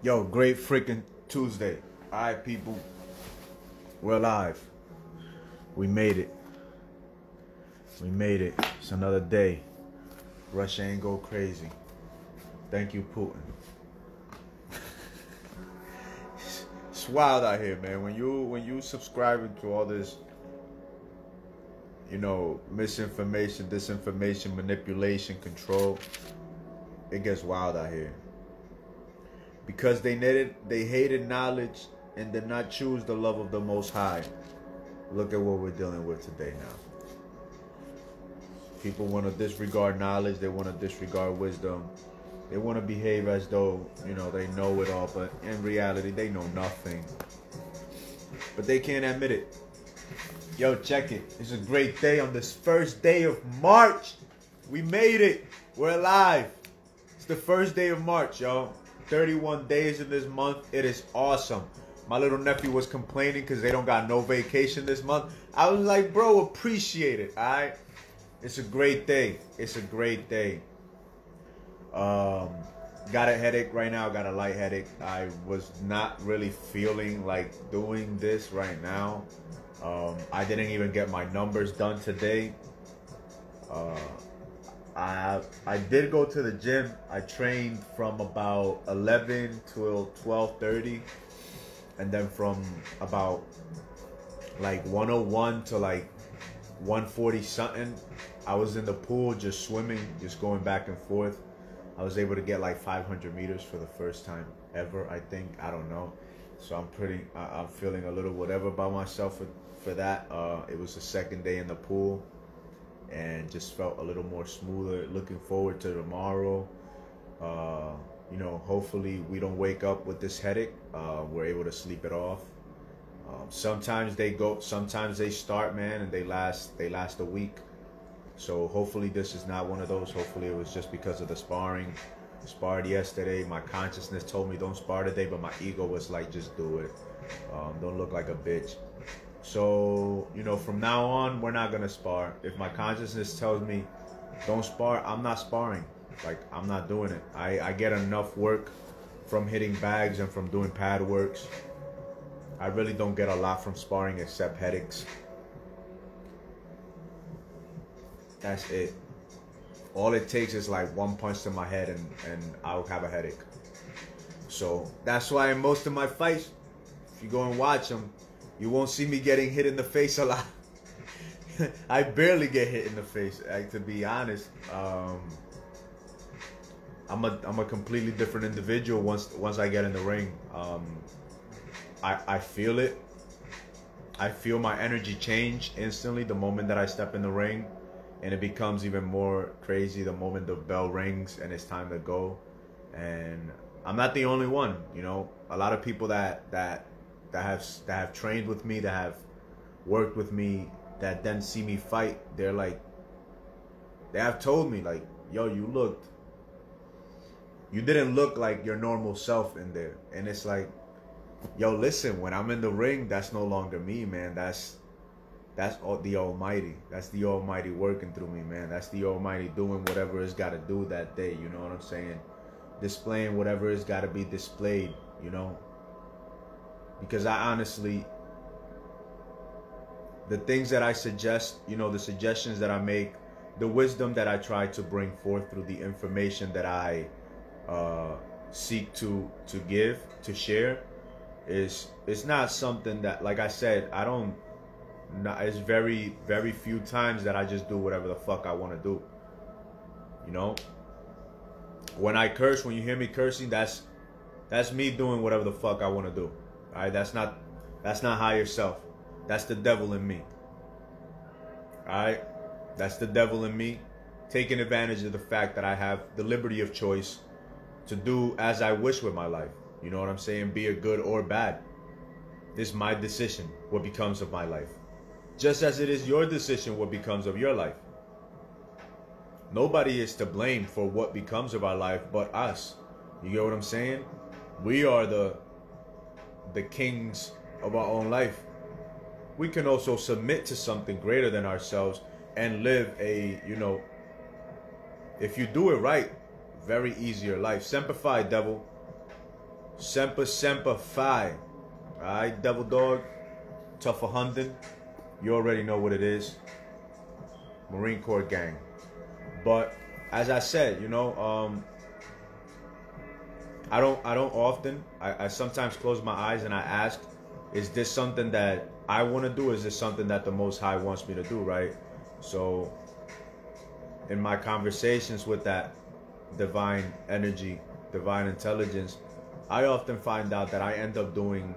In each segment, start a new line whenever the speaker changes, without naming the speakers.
Yo, great freaking Tuesday. Alright, people. We're live. We made it. We made it. It's another day. Russia ain't go crazy. Thank you, Putin. It's wild out here, man. When you subscribing to all this, misinformation, disinformation, manipulation, control, it gets wild out here. Because they hated knowledge and did not choose the love of the Most High. Look at what we're dealing with today now. People want to disregard knowledge. They want to disregard wisdom. They want to behave as though, they know it all. But in reality, they know nothing. But they can't admit it. Yo, check it. It's a great day on this first day of March. We made it. We're alive. It's the first day of March, yo. 31 days in this month. It is awesome. My little nephew was complaining because they don't got no vacation this month. I was like, bro, appreciate it, all right? It's a great day. It's a great day. Got a headache right now. Got a light headache. I was not really feeling like doing this right now. I didn't even get my numbers done today. I did go to the gym. I trained from about 11 till 12:30, and then from about like 101 to like 140 something, I was in the pool just swimming, just going back and forth. I was able to get like 500 meters for the first time ever, I think. I don't know. So I'm feeling a little whatever about myself for that. It was the second day in the pool and just felt a little more smoother. Looking forward to tomorrow. Hopefully we don't wake up with this headache. We're able to sleep it off. Sometimes they start, man, and they last a week. So hopefully this is not one of those. Hopefully it was just because of the sparring. Sparred yesterday. My consciousness told me don't spar today, but my ego was like, just do it. Don't look like a bitch. So, from now on, we're not going to spar. If my consciousness tells me don't spar, I'm not sparring. Like, I'm not doing it. I get enough work from hitting bags and from doing pad works. I really don't get a lot from sparring except headaches. That's it. All it takes is like one punch to my head and I'll have a headache. So that's why in most of my fights, if you go and watch them, you won't see me getting hit in the face a lot. I barely get hit in the face, to be honest. I'm a completely different individual once I get in the ring. I feel it. I feel my energy change instantly the moment that I step in the ring. And it becomes even more crazy the moment the bell rings and it's time to go. And I'm not the only one, A lot of people that have trained with me, that have worked with me, that then see me fight, they have told me like, yo, you didn't look like your normal self in there. And it's like, yo, listen, when I'm in the ring, that's no longer me, man. That's the Almighty. That's the Almighty working through me, man. That's the Almighty doing whatever it's got to do that day, you know what I'm saying? Displaying whatever it's got to be displayed, Because I honestly, the things that I suggest, the suggestions that I make, the wisdom that I try to bring forth through the information that I seek to give, to share, it's not something that, like I said, it's very, very few times that I just do whatever the fuck I want to do. When I curse, when you hear me cursing, that's me doing whatever the fuck I want to do. All right, that's not higher self. That's the devil in me. All right, that's the devil in me, taking advantage of the fact that I have the liberty of choice to do as I wish with my life. You know what I'm saying? Be it good or bad. It's my decision what becomes of my life. Just as it is your decision what becomes of your life. Nobody is to blame for what becomes of our life but us. You get what I'm saying? We are the kings of our own life. We can also submit to something greater than ourselves and live a, if you do it right, very easier life. Semper Fi, devil. Semper Semper Fi. Alright, Devil Dog, Tough for Hunting. You already know what it is. Marine Corps gang. But as I said, you know, I don't often. I sometimes close my eyes and I ask, is this something that I want to do? Is this something that the Most High wants me to do, right? So in my conversations with that divine energy, divine intelligence, I often find out that I end up doing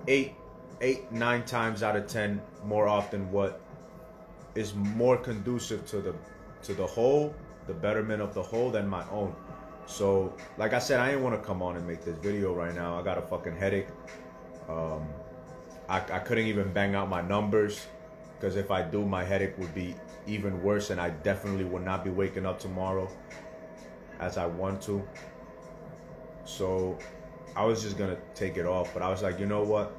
9 times out of 10 more often what is more conducive to the whole, the betterment of the whole, than my own. So like I said, I didn't want to come on and make this video right now. I got a fucking headache. I couldn't even bang out my numbers, because if I do, my headache would be even worse, and I definitely would not be waking up tomorrow as I want to. So I was just gonna take it off, but I was like, you know what?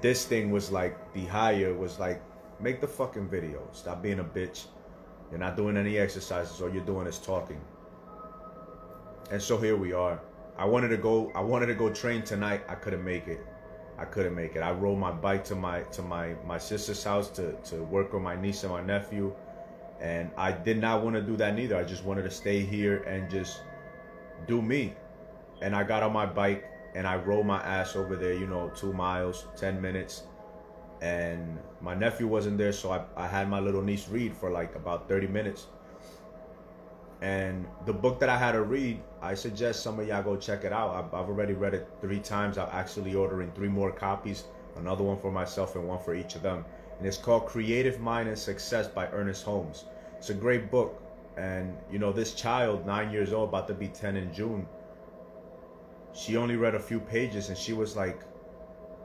This thing was like, the higher was like, make the fucking video. Stop being a bitch. You're not doing any exercises. All you're doing is talking. And so here we are. I wanted to go train tonight. I couldn't make it. I rode my bike to my sister's house to work with my niece and my nephew. And I did not want to do that neither. I just wanted to stay here and just do me. And I got on my bike and I rode my ass over there, you know, 2 miles, 10 minutes. And my nephew wasn't there, so I had my little niece read for like about 30 minutes. And the book that I had to read, I suggest some of y'all go check it out. I've already read it 3 times. I'm actually ordering 3 more copies, another one for myself and one for each of them. And it's called Creative Mind and Success by Ernest Holmes. It's a great book. And, you know, this child, 9 years old, about to be 10 in June, she only read a few pages and she was like,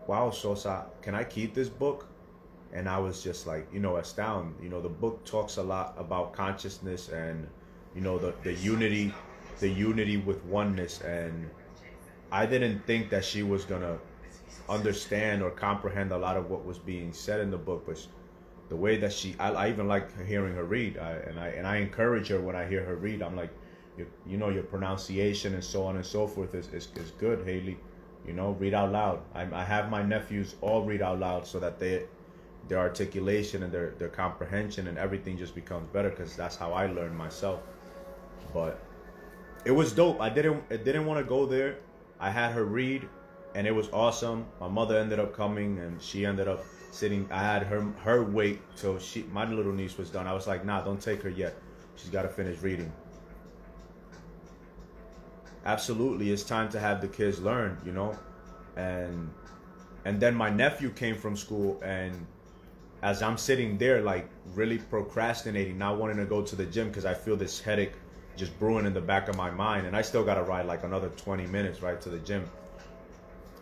wow, Sosa, can I keep this book? And I was just like, you know, astounded. You know, the book talks a lot about consciousness and, you know, the unity with oneness. And I didn't think that she was gonna understand or comprehend a lot of what was being said in the book, but the way that I even like hearing her read. I encourage her when I hear her read. I'm like, you know, your pronunciation and so on and so forth is good, Haley. You know, read out loud. I have my nephews all read out loud so that their articulation and their comprehension and everything just becomes better, because that's how I learned myself. But it was dope. I didn't want to go there. I had her read and it was awesome. My mother ended up coming and she ended up sitting. I had her wait till my little niece was done. I was like, nah, don't take her yet. She's got to finish reading. Absolutely, it's time to have the kids learn, you know. And then my nephew came from school, and as I'm sitting there like really procrastinating, not wanting to go to the gym because I feel this headache just brewing in the back of my mind, and I still gotta ride like another 20 minutes right to the gym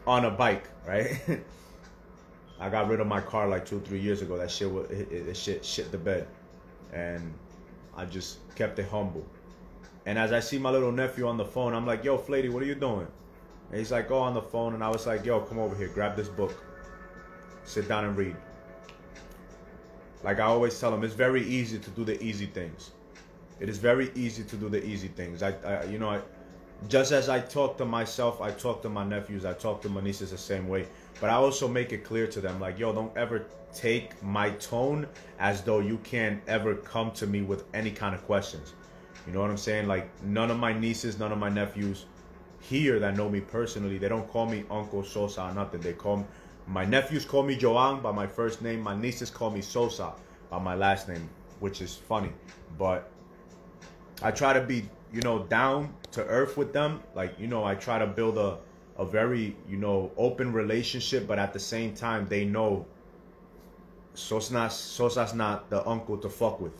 on a bike, right? I got rid of my car like 2-3 years ago. That shit shit the bed, and I just kept it humble. And as I see my little nephew on the phone, I'm like, yo, Flady, what are you doing? And he's like, oh, on the phone. And I was like, yo, come over here, grab this book, sit down and read. Like I always tell him, it's very easy to do the easy things. It is very easy to do the easy things. Just as I talk to myself, I talk to my nephews, I talk to my nieces the same way. But I also make it clear to them, like, yo, don't ever take my tone as though you can't ever come to me with any kind of questions. You know what I'm saying? Like, none of my nieces, none of my nephews here that know me personally, they don't call me Uncle Sosa or nothing. My nephews call me Joan by my first name. My nieces call me Sosa by my last name, which is funny. But I try to be, you know, down to earth with them. Like, you know, I try to build a very, you know, open relationship, but at the same time, they know Sosa's not the uncle to fuck with.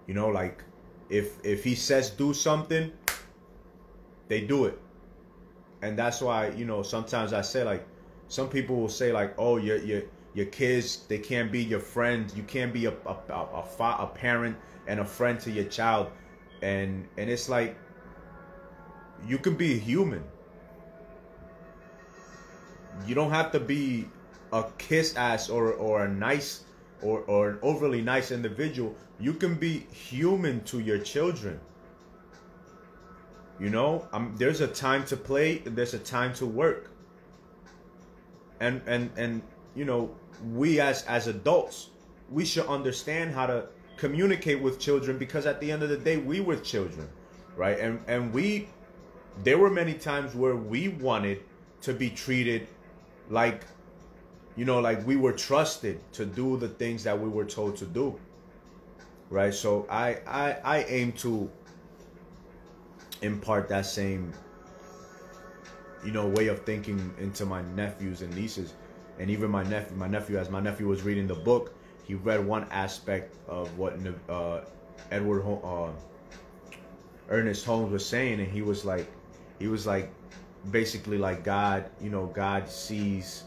You know, like, if he says do something, they do it. And that's why, you know, sometimes I say, like, some people will say, like, oh, your kids, they can't be your friends. You can't be a parent and a friend to your child. And it's like, you can be a human. You don't have to be a kiss ass or a nice or an overly nice individual. You can be human to your children. You know, there's a time to play, and there's a time to work. And you know, we as adults, we should understand how to communicate with children, because at the end of the day, we were children, right? And there were many times where we wanted to be treated like, you know, like we were trusted to do the things that we were told to do, right? So I aim to impart that same, you know, way of thinking into my nephews and nieces, and even my nephew. As my nephew was reading the book, he read one aspect of what Ernest Holmes was saying, and he was like basically like God, you know, God sees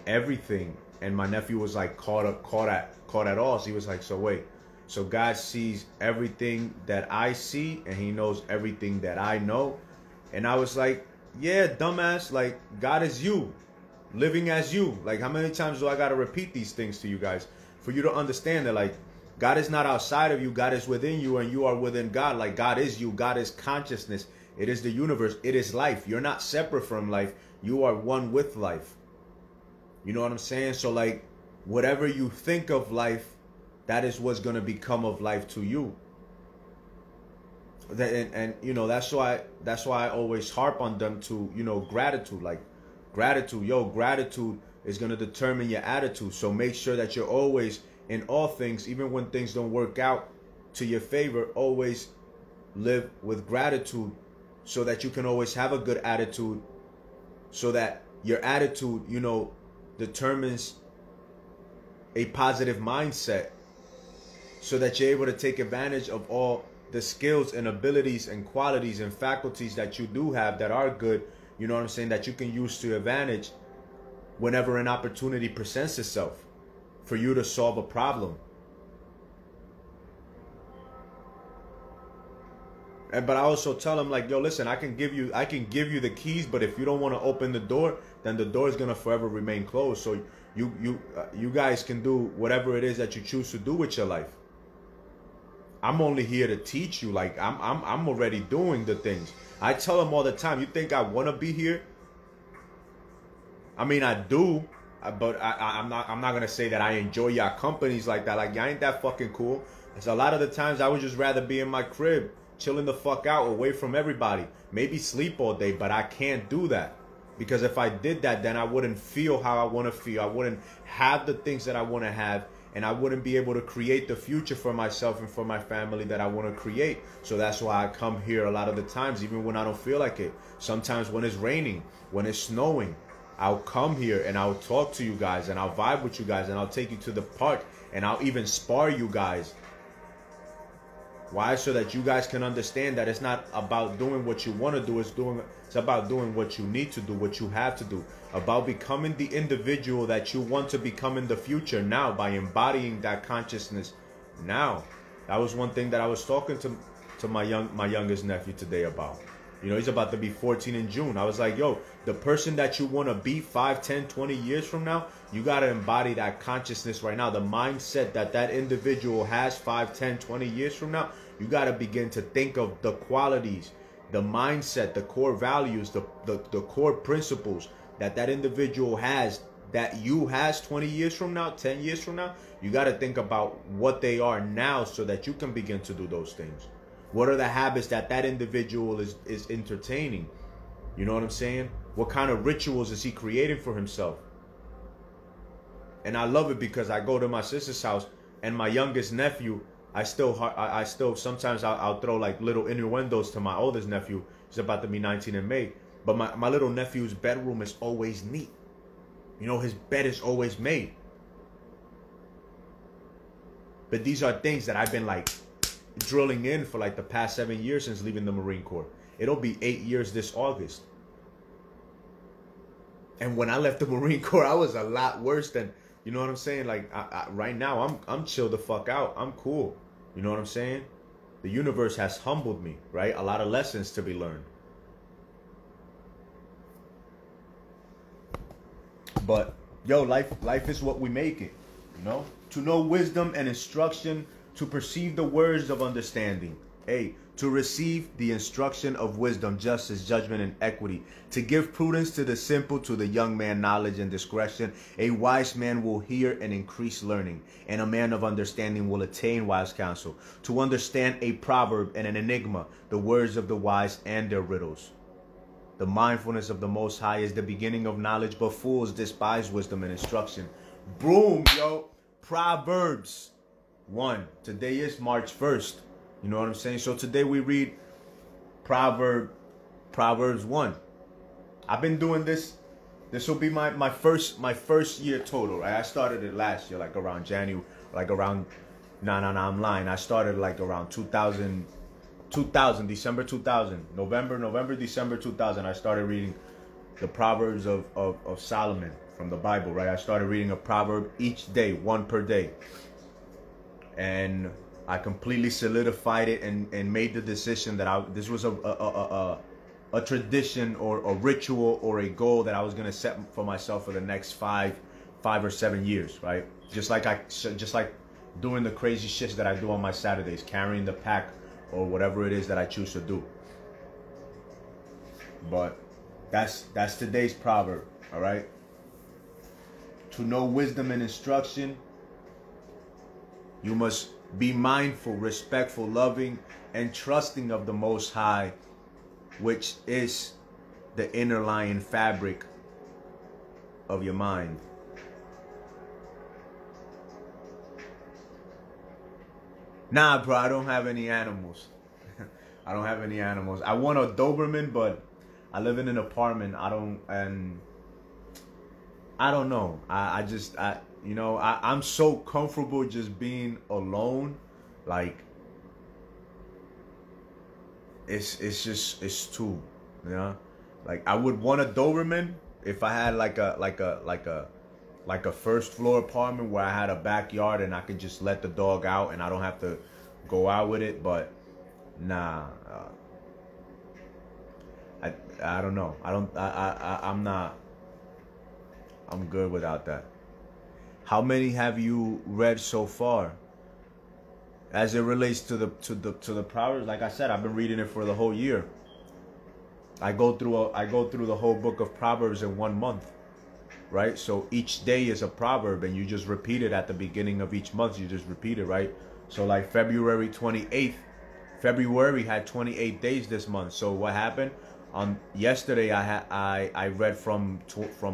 everything. And my nephew was like caught at all. So he was like, so wait, so God sees everything that I see, and he knows everything that I know. And I was like, yeah, dumbass, like God is you, living as you. Like, how many times do I got to repeat these things to you guys for you to understand that, like, God is not outside of you, God is within you, and you are within God. Like, God is you, God is consciousness, it is the universe, it is life. You're not separate from life, you are one with life. You know what I'm saying? So like, whatever you think of life, that is what's going to become of life to you. And you know, that's why I always harp on them to, you know, gratitude. Like, gratitude is going to determine your attitude. So make sure that you're always, in all things, even when things don't work out to your favor, always live with gratitude, so that you can always have a good attitude, so that your attitude, you know, determines a positive mindset, so that you're able to take advantage of all the skills and abilities and qualities and faculties that you do have that are good, you know what I'm saying, that you can use to your advantage whenever an opportunity presents itself for you to solve a problem. But I also tell them, like, yo, listen, I can give you the keys, but if you don't want to open the door, then the door is gonna forever remain closed. So you guys can do whatever it is that you choose to do with your life. I'm only here to teach you. Like, I'm already doing the things. I tell them all the time, you think I want to be here? I mean, I do, but I'm not gonna say that I enjoy y'all companies like that. Like, y'all ain't that fucking cool. Because a lot of the times I would just rather be in my crib, chilling the fuck out, away from everybody. Maybe sleep all day, but I can't do that. Because if I did that, then I wouldn't feel how I want to feel. I wouldn't have the things that I want to have. And I wouldn't be able to create the future for myself and for my family that I want to create. So that's why I come here a lot of the times, even when I don't feel like it. Sometimes when it's raining, when it's snowing, I'll come here and I'll talk to you guys, and I'll vibe with you guys, and I'll take you to the park, and I'll even spar you guys. Why? So that you guys can understand that it's not about doing what you want to do. It's about doing what you need to do, what you have to do. About becoming the individual that you want to become in the future now, by embodying that consciousness now. That was one thing that I was talking to my youngest nephew today about. You know, he's about to be 14 in June. I was like, yo, the person that you want to be 5, 10, 20 years from now, you got to embody that consciousness right now. The mindset that individual has 5, 10, 20 years from now, you got to begin to think of the qualities, the mindset, the core values, the core principles that individual has, that you has 20 years from now, 10 years from now. You got to think about what they are now, so that you can begin to do those things. What are the habits that individual is entertaining? You know what I'm saying? What kind of rituals is he creating for himself? And I love it, because I go to my sister's house, and my youngest nephew, I still sometimes I'll throw like little innuendos to my oldest nephew. He's about to be 19 in May. But my little nephew's bedroom is always neat. You know, his bed is always made. But these are things that I've been like drilling in for like the past 7 years since leaving the Marine Corps. It'll be 8 years this August. And when I left the Marine Corps, I was a lot worse than, you know what I'm saying? Like, right now, I'm chilled the fuck out. I'm cool. You know what I'm saying? The universe has humbled me, right? A lot of lessons to be learned. But, yo, life is what we make it, you know? To know wisdom and instruction, to perceive the words of understanding, 8. To receive the instruction of wisdom, justice, judgment, and equity. To give prudence to the simple, to the young man knowledge and discretion. A wise man will hear and increase learning, and a man of understanding will attain wise counsel. To understand a proverb and an enigma, the words of the wise and their riddles. The mindfulness of the Most High is the beginning of knowledge, but fools despise wisdom and instruction. Boom, yo. Proverbs 1. Today is March 1st. You know what I'm saying? So today we read Proverbs 1. I've been doing this. This will be my first year total, right? I started it last year, like around January, I'm lying. I started like around 2000, December 2000, November, December 2000. I started reading the Proverbs of Solomon from the Bible, right? I started reading a proverb each day, one per day. And I completely solidified it and made the decision that this was a tradition or a ritual or a goal that I was gonna set for myself for the next five or 7 years, right? Just like doing the crazy shits that I do on my Saturdays, carrying the pack or whatever it is that I choose to do. But that's today's proverb, all right? To know wisdom and instruction, you must be mindful, respectful, loving, and trusting of the Most High, which is the inner lying fabric of your mind. Nah, bro, I don't have any animals. I don't have any animals. I want a Doberman, but I live in an apartment. I don't know. I'm so comfortable just being alone. Like, it's too, you know? Like, I would want a Doberman if I had like a first floor apartment where I had a backyard and I could just let the dog out and I don't have to go out with it. But nah, I don't know. I'm good without that. How many have you read so far? As it relates to the Proverbs, like I said, I've been reading it for the whole year. I go through the whole book of Proverbs in 1 month, right? So each day is a proverb, and you just repeat it at the beginning of each month. You just repeat it, right? So like February 28th, February had 28 days this month. So what happened? Yesterday I read from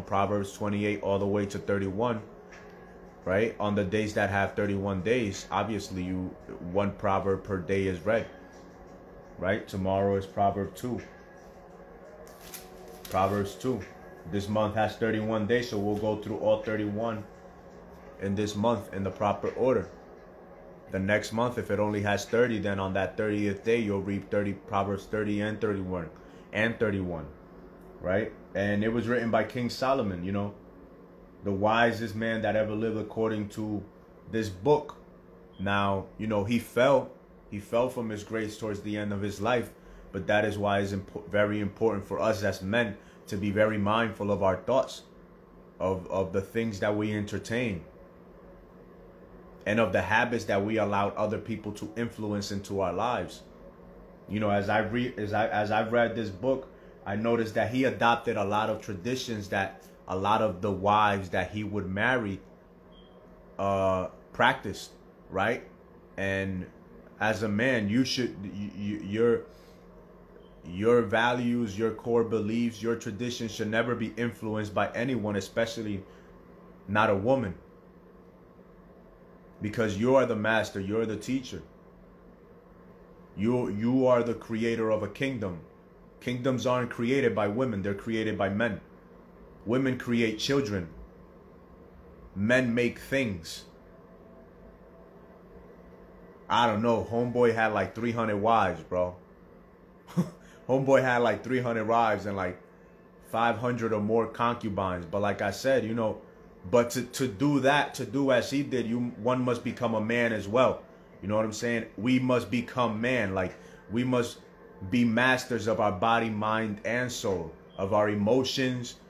Proverbs 28 all the way to 31. Right? On the days that have 31 days, obviously one proverb per day is read. Right? Tomorrow is Proverb 2. Proverbs 2. This month has 31 days, so we'll go through all 31 in this month in the proper order. The next month, if it only has 30, then on that 30th day, you'll read Proverbs 30 and 31. Right? And it was written by King Solomon, you know, the wisest man that ever lived, according to this book. Now, you know, he fell from his grace towards the end of his life, but that is why it's very important for us as men to be very mindful of our thoughts, of the things that we entertain, and of the habits that we allowed other people to influence into our lives. You know, as I've read this book, I noticed that he adopted a lot of traditions that a lot of the wives that he would marry practiced, right? And as a man, you should your values, your core beliefs, your traditions should never be influenced by anyone, especially not a woman, because you are the master, you're the teacher. You are the creator of a kingdom. Kingdoms aren't created by women, they're created by men. Women create children. Men make things. I don't know. Homeboy had like 300 wives, bro. Homeboy had like 300 wives and like 500 or more concubines. But like I said, you know, but to do that, to do as he did, one must become a man as well. You know what I'm saying? We must become man. Like, we must be masters of our body, mind, and soul, of our emotions,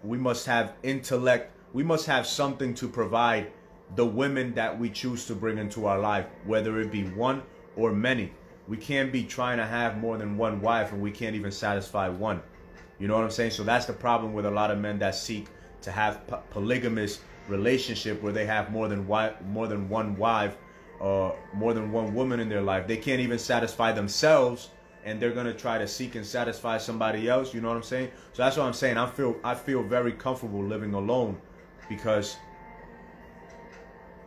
we must have intellect. We must have something to provide the women that we choose to bring into our life, whether it be one or many. We can't be trying to have more than one wife and we can't even satisfy one. You know what I'm saying? So that's the problem with a lot of men that seek to have polygamous relationship where they have more than one wife or more than one woman in their life. They can't even satisfy themselves, and they're gonna try to seek and satisfy somebody else. You know what I'm saying? So that's what I'm saying. I feel very comfortable living alone because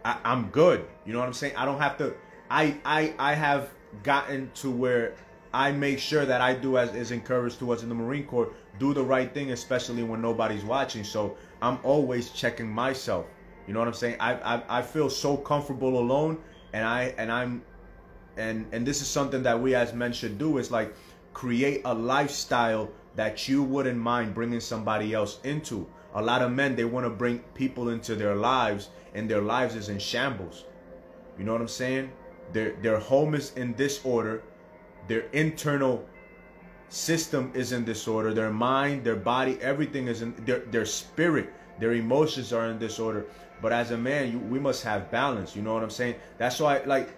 I'm good. You know what I'm saying? I don't have to. I have gotten to where I make sure that I do, as is encouraged to us in the Marine Corps, do the right thing, especially when nobody's watching. So I'm always checking myself. You know what I'm saying? I feel so comfortable alone, and this is something that we as men should do, is like create a lifestyle that you wouldn't mind bringing somebody else into. A lot of men, they want to bring people into their lives, and their lives is in shambles. You know what I'm saying? Their home is in disorder. Their internal system is in disorder. Their mind, their body, everything is in their spirit. Their emotions are in disorder. But as a man, we must have balance. You know what I'm saying? That's why, like,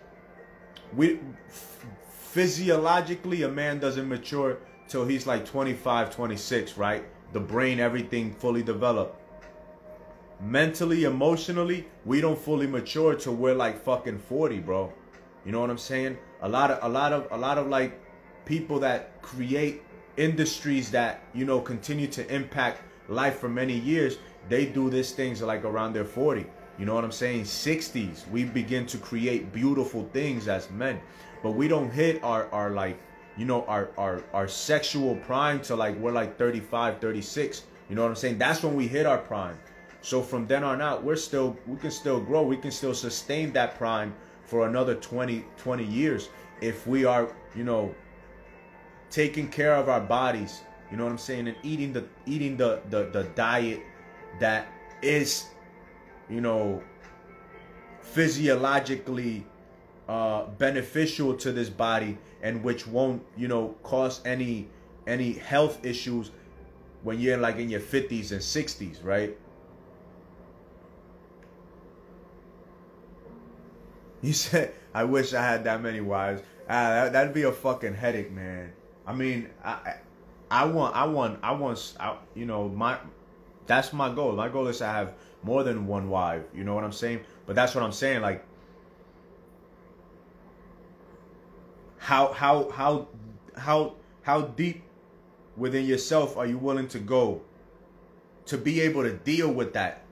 physiologically, a man doesn't mature till he's like 25, 26, right? The brain, everything fully developed. Mentally, emotionally, we don't fully mature till we're like fucking 40, bro. You know what I'm saying? A lot of like people that create industries that, you know, continue to impact life for many years, they do these things like around their 40. You know what I'm saying? 60s, we begin to create beautiful things as men, but we don't hit our like, you know, our sexual prime till like we're like 35, 36. You know what I'm saying? That's when we hit our prime. So from then on out, we can still grow. We can still sustain that prime for another 20 years if we are, you know, taking care of our bodies. You know what I'm saying? And eating the diet that is, you know, physiologically beneficial to this body, and which won't, you know, cause any health issues when you're like in your 50s and 60s, right? You said, I wish I had that many wives. That'd be a fucking headache, man. I mean, I want, you know, that's my goal. My goal is to have more than one wife. You know what I'm saying? But that's what I'm saying. Like, how deep within yourself are you willing to go to be able to deal with that?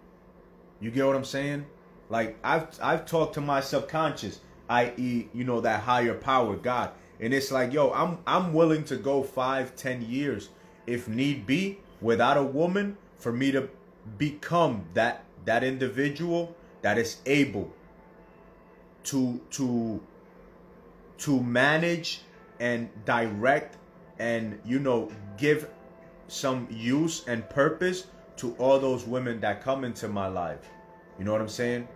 You get what I'm saying? Like, I've talked to my subconscious, i.e., you know, that higher power, God. And it's like, yo, I'm willing to go 5-10 years, if need be, without a woman, for me to become that individual that is able to manage and direct and, you know, give some use and purpose to all those women that come into my life. You know what I'm saying?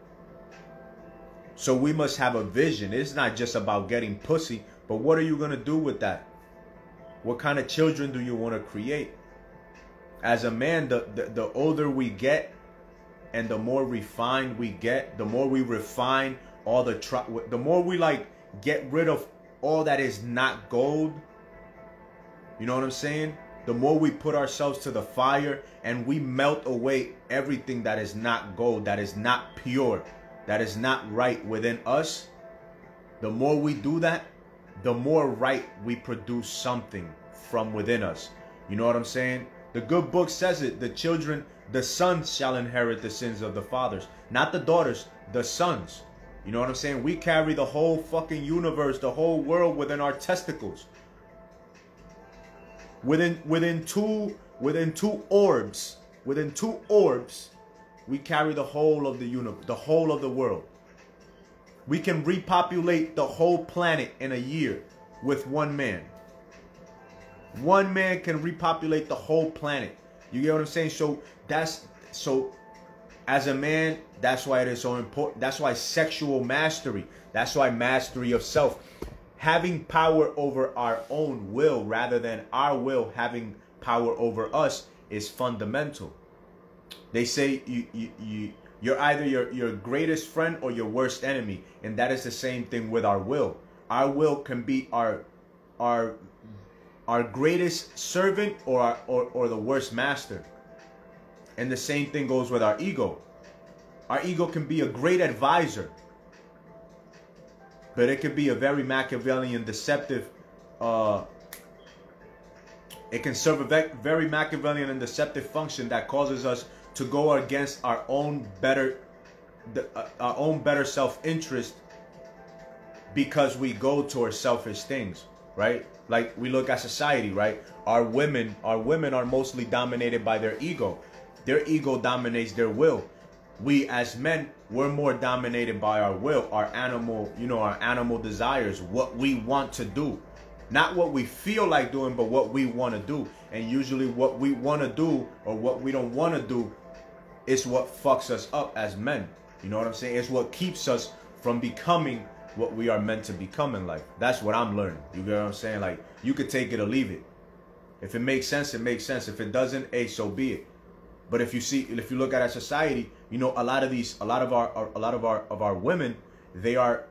So we must have a vision. It's not just about getting pussy, but what are you going to do with that? What kind of children do you want to create? As a man, the older we get and the more refined we get, the more we refine all the more we like get rid of all that is not gold. You know what I'm saying? The more we put ourselves to the fire and we melt away everything that is not gold, that is not pure, that is not right within us, the more we do that, the more right we produce something from within us. You know what I'm saying? The good book says it. The sons shall inherit the sins of the fathers. Not the daughters, the sons. You know what I'm saying? We carry the whole fucking universe, the whole world within our testicles. Within two orbs, we carry the whole of the universe, the whole of the world. We can repopulate the whole planet in a year with one man. One man can repopulate the whole planet. You get what I'm saying? So as a man, that's why it is so important. That's why sexual mastery, that's why mastery of self, having power over our own will rather than our will having power over us, is fundamental. They say you You're either your greatest friend or your worst enemy. And that is the same thing with our will. Our will can be our greatest servant or the worst master. And the same thing goes with our ego. Our ego can be a great advisor, but it can be a very Machiavellian, deceptive, it can serve a very Machiavellian and deceptive function that causes us to go against our own better self-interest, because we go towards selfish things, right? Like we look at society, right? Our women are mostly dominated by their ego. Their ego dominates their will. We as men, we're more dominated by our will, our animal desires, what we want to do. Not what we feel like doing, but what we want to do. And usually what we want to do or what we don't want to do is what fucks us up as men. You know what I'm saying? It's what keeps us from becoming what we are meant to become in life. That's what I'm learning. You get what I'm saying? Like, you could take it or leave it. If it makes sense, it makes sense. If it doesn't, hey, so be it. But if you look at our society, you know, a lot of our women, their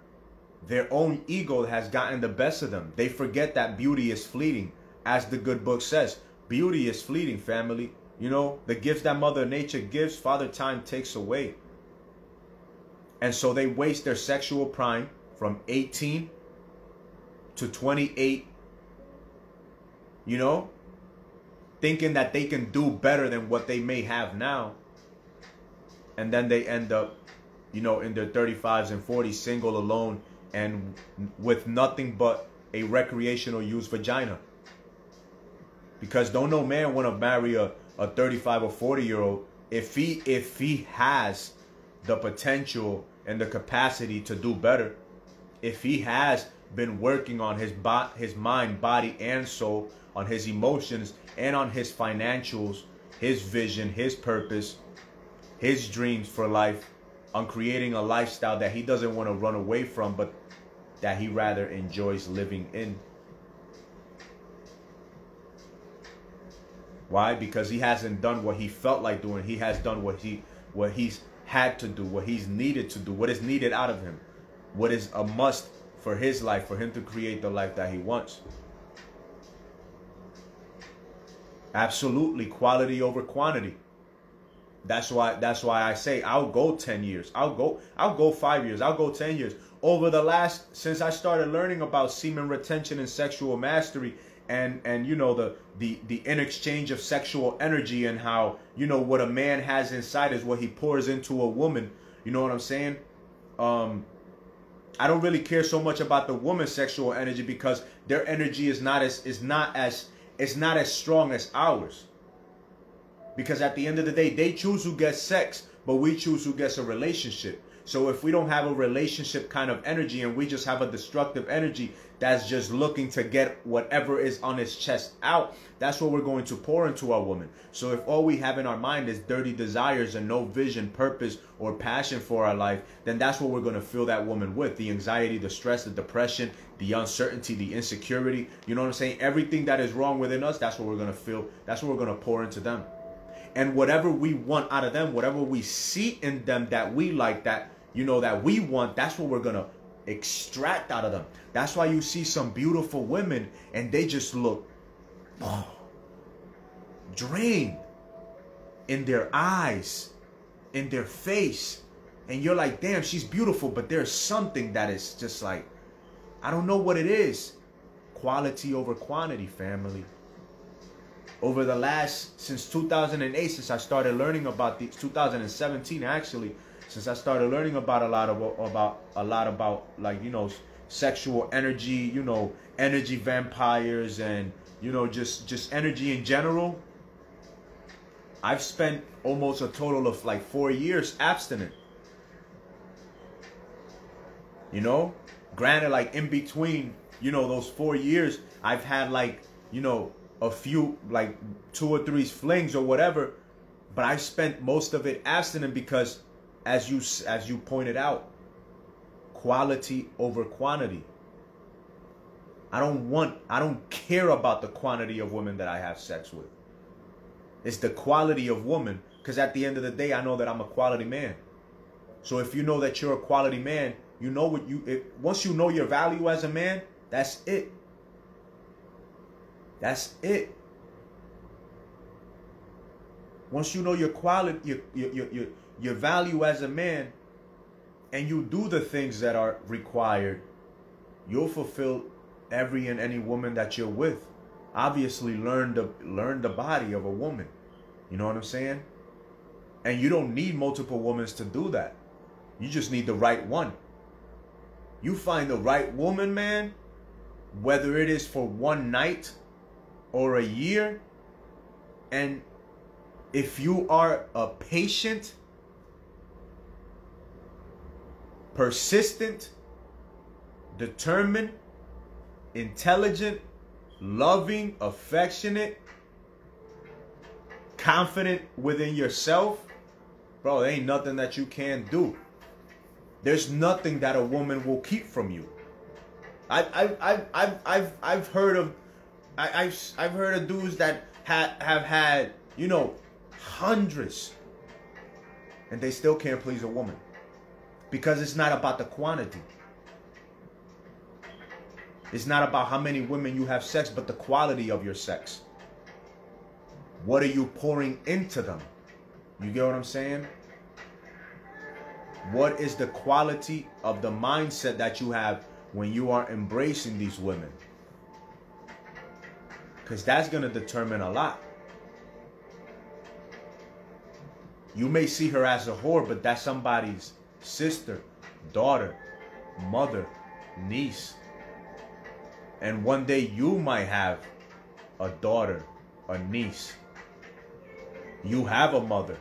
own ego has gotten the best of them. They forget that beauty is fleeting. As the good book says, beauty is fleeting, family. You know, the gifts that Mother Nature gives, Father Time takes away. And so they waste their sexual prime from 18 to 28, you know, thinking that they can do better than what they may have now. And then they end up, you know, in their 35s and 40s, single, alone, and with nothing but a recreational use vagina. Because don't no man want to marry a 35 or 40-year-old if he has the potential and the capacity to do better. If he has been working on his mind, body, and soul, on his emotions, and on his financials, his vision, his purpose, his dreams for life, on creating a lifestyle that he doesn't want to run away from, but that he rather enjoys living in. Why? Because he hasn't done what he felt like doing. He has done what he's had to do, what he's needed to do, what is needed out of him, what is a must for his life, for him to create the life that he wants. Absolutely, quality over quantity. That's why I say I'll go 10 years. I'll go 5 years. I'll go 10 years. Since I started learning about semen retention and sexual mastery, and you know, the in exchange of sexual energy, and how, you know, what a man has inside is what he pours into a woman. You know what I'm saying? I don't really care so much about the woman's sexual energy, because their energy is not as strong as ours. Because at the end of the day, they choose who gets sex, but we choose who gets a relationship. So if we don't have a relationship kind of energy, and we just have a destructive energy that's just looking to get whatever is on its chest out, that's what we're going to pour into our woman. So if all we have in our mind is dirty desires and no vision, purpose, or passion for our life, then that's what we're going to fill that woman with. The anxiety, the stress, the depression, the uncertainty, the insecurity. You know what I'm saying? Everything that is wrong within us, that's what we're going to fill. That's what we're going to pour into them. And whatever we want out of them, whatever we see in them that we like, that, you know, that we want, that's what we're going to extract out of them. That's why you see some beautiful women and they just look drained in their eyes, in their face. And you're like, damn, she's beautiful, but there's something that is just like, I don't know what it is. Quality over quantity, family. Over the since 2008, since I started learning about 2017 actually, since I started learning about a lot about like, you know, sexual energy, you know, energy vampires, and, you know, just energy in general, I've spent almost a total of like 4 years abstinent. You know, granted, like in between, you know, those 4 years, I've had like, you know, a few, like 2 or 3 flings or whatever, but I spent most of it abstinent because, as you pointed out, quality over quantity. I don't care about the quantity of women that I have sex with. It's the quality of woman, because at the end of the day, I know that I'm a quality man. So if you know that you're a quality man, you know what once you know your value as a man, that's it. That's it. Once you know your quality, your value as a man, and you do the things that are required, you'll fulfill every and any woman that you're with. Obviously, learn the body of a woman. You know what I'm saying? And you don't need multiple women to do that. You just need the right one. You find the right woman, man, whether it is for one night or a year, and if you are a patient, persistent, determined, intelligent, loving, affectionate, confident within yourself, bro, there ain't nothing that you can't do. There's nothing that a woman will keep from you. I've heard of dudes that have had, you know, hundreds, and they still can't please a woman, because it's not about the quantity. It's not about how many women you have sex, but the quality of your sex. What are you pouring into them? You get what I'm saying? What is the quality of the mindset that you have when you are embracing these women? Because that's going to determine a lot. You may see her as a whore, but that's somebody's sister, daughter, mother, niece. And one day you might have a daughter, a niece. You have a mother.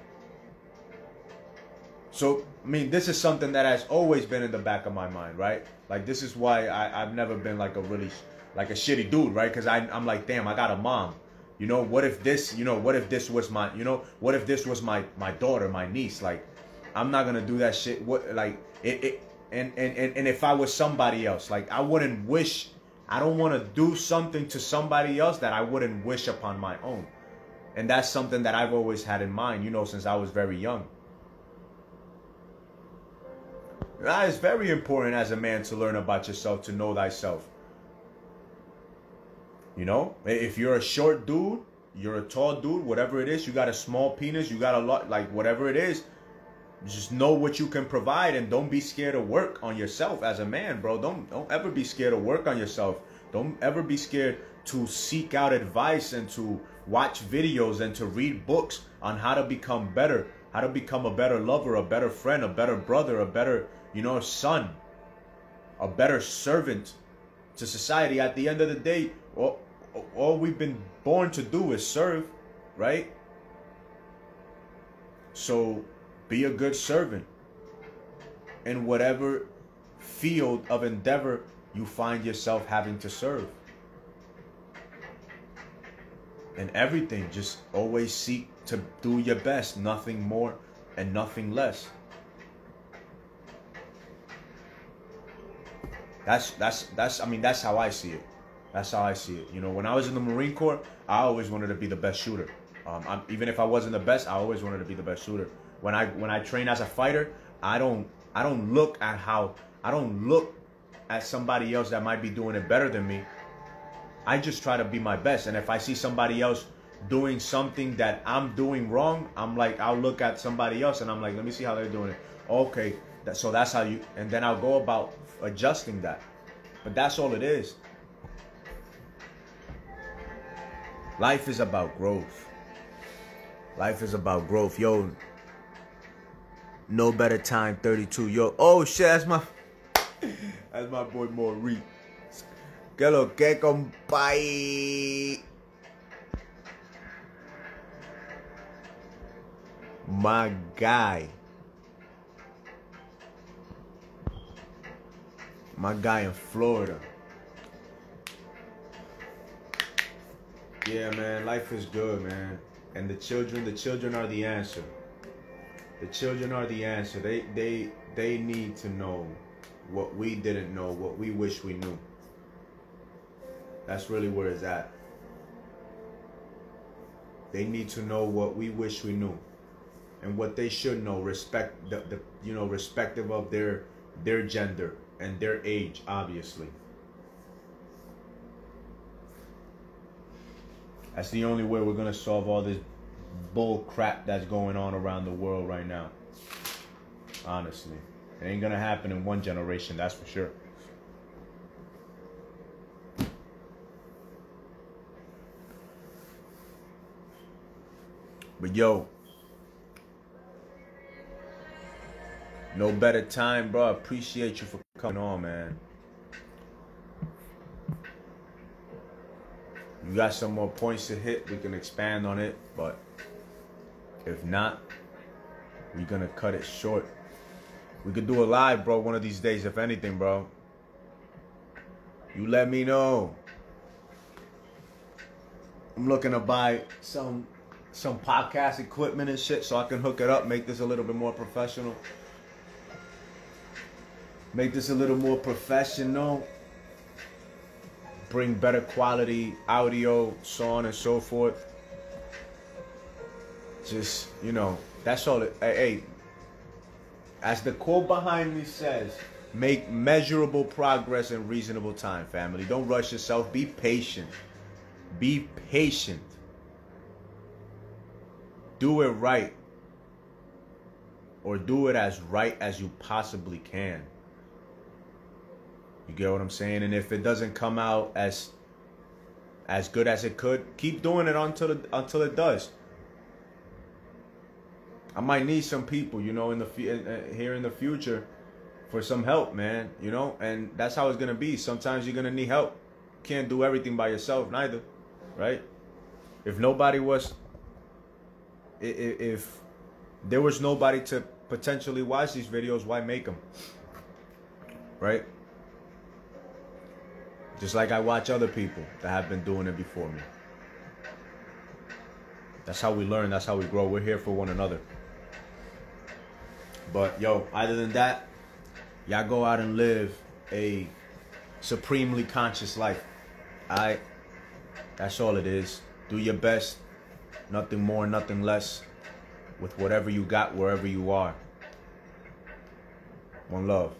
So, I mean, this is something that has always been in the back of my mind, right? Like, this is why I've never been like a really, like a shitty dude, right? Because I'm like, damn, I got a mom. You know, what if this, you know, what if this was my, you know, what if this was my daughter, my niece? Like, I'm not going to do that shit. What, like, and if I was somebody else, like, I wouldn't wish, I don't want to do something to somebody else that I wouldn't wish upon my own. And that's something that I've always had in mind, you know, since I was very young. That is very important as a man to learn about yourself, to know thyself. You know, if you're a short dude, you're a tall dude, whatever it is, you got a small penis, you got a lot, like whatever it is, just know what you can provide, and don't be scared to work on yourself as a man, bro. Don't ever be scared to work on yourself. Don't ever be scared to seek out advice and to watch videos and to read books on how to become better, how to become a better lover, a better friend, a better brother, a better, you know, son, a better servant to society. At the end of the day, all we've been born to do is serve, right? So be a good servant in whatever field of endeavor you find yourself having to serve. And everything, just always seek to do your best, nothing more and nothing less. I mean, that's how I see it. That's how I see it. You know, when I was in the Marine Corps, I always wanted to be the best shooter. Even if I wasn't the best, I always wanted to be the best shooter. When I train as a fighter, I don't look at somebody else that might be doing it better than me. I just try to be my best. And if I see somebody else doing something that I'm doing wrong, I'm like, I'll look at somebody else and I'm like, let me see how they're doing it. Okay, so that's how you, and then I'll go about adjusting that. But that's all it is. Life is about growth. Life is about growth. Yo, No Better Time 32. Yo, oh shit, that's my boy Maurice. Que lo que, compay. My guy. My guy in Florida. Yeah, man, life is good, man. And the children are the answer. The children are the answer. They need to know what we didn't know, what we wish we knew. That's really where it's at. They need to know what we wish we knew. and what they should know, respect the you know, respective of their gender and their age, obviously. That's the only way we're gonna solve all this bull crap that's going on around the world right now. Honestly, it ain't gonna happen in one generation, that's for sure. But yo, no better time, bro. I appreciate you for coming on, man. You got some more points to hit, we can expand on it, but if not, we're gonna cut it short. We could do a live, bro, one of these days, if anything, bro. You let me know. I'm looking to buy some podcast equipment and shit so I can hook it up, make this a little bit more professional. Make this a little more professional. Bring better quality audio, so on and so forth. Just, you know, that's all it, hey, as the quote behind me says, make measurable progress in reasonable time, family. Don't rush yourself. Be patient. Be patient. Do it right. Or do it as right as you possibly can. You get what I'm saying? And if it doesn't come out as good as it could, keep doing it until it does. I might need some people, you know, here in the future for some help, man, you know, and that's how it's going to be. Sometimes you're going to need help. You can't do everything by yourself neither, right? If there was nobody to potentially watch these videos, why make them, right? Just like I watch other people that have been doing it before me. That's how we learn. That's how we grow. We're here for one another. But, yo, other than that, y'all go out and live a supremely conscious life. Alright? That's all it is. Do your best. Nothing more, nothing less. With whatever you got, wherever you are. One love.